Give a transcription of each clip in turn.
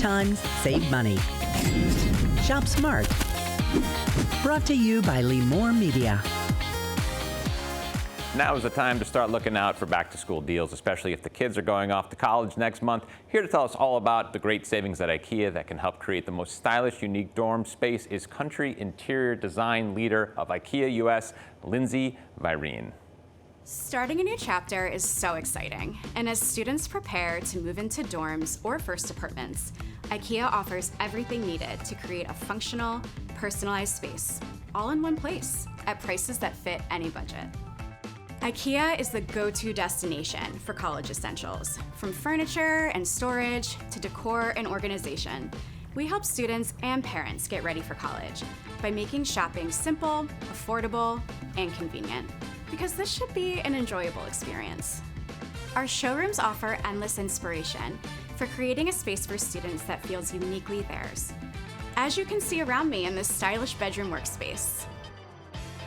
times, save money. Shop smart. Brought to you by Lemore Media. Now is the time to start looking out for back-to-school deals, especially if the kids are going off to college next month. Here to tell us all about the great savings at IKEA that can help create the most stylish, unique dorm space is country interior design leader of IKEA US, Lindsay Virene. Starting a new chapter is so exciting, and as students prepare to move into dorms or first apartments, IKEA offers everything needed to create a functional, personalized space, all in one place, at prices that fit any budget. IKEA is the go-to destination for college essentials. From furniture and storage to decor and organization, we help students and parents get ready for college by making shopping simple, affordable, and convenient, because this should be an enjoyable experience. Our showrooms offer endless inspiration for creating a space for students that feels uniquely theirs. As you can see around me in this stylish bedroom workspace,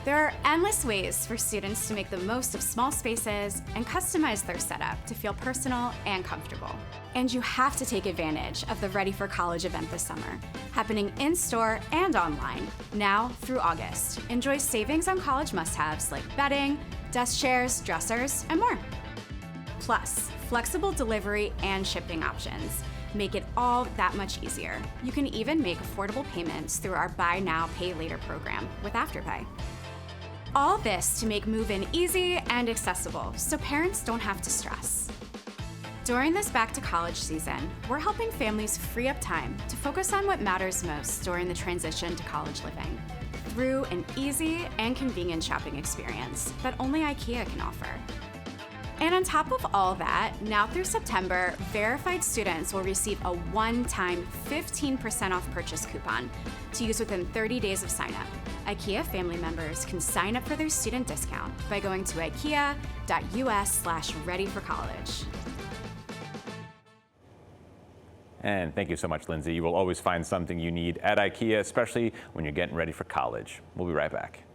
there are endless ways for students to make the most of small spaces and customize their setup to feel personal and comfortable. And you have to take advantage of the Ready for College event this summer, happening in-store and online, now through August. Enjoy savings on college must-haves like bedding, desk chairs, dressers, and more. Plus, flexible delivery and shipping options make it all that much easier. You can even make affordable payments through our Buy Now, Pay Later program with Afterpay. All this to make move-in easy and accessible so parents don't have to stress. During this back-to-college season, we're helping families free up time to focus on what matters most during the transition to college living through an easy and convenient shopping experience that only IKEA can offer. And on top of all that, now through September, verified students will receive a one-time 15% off purchase coupon to use within 30 days of sign-up. IKEA family members can sign up for their student discount by going to ikea.us/readyforcollege. And thank you so much, Lindsay. You will always find something you need at IKEA, especially when you're getting ready for college. We'll be right back.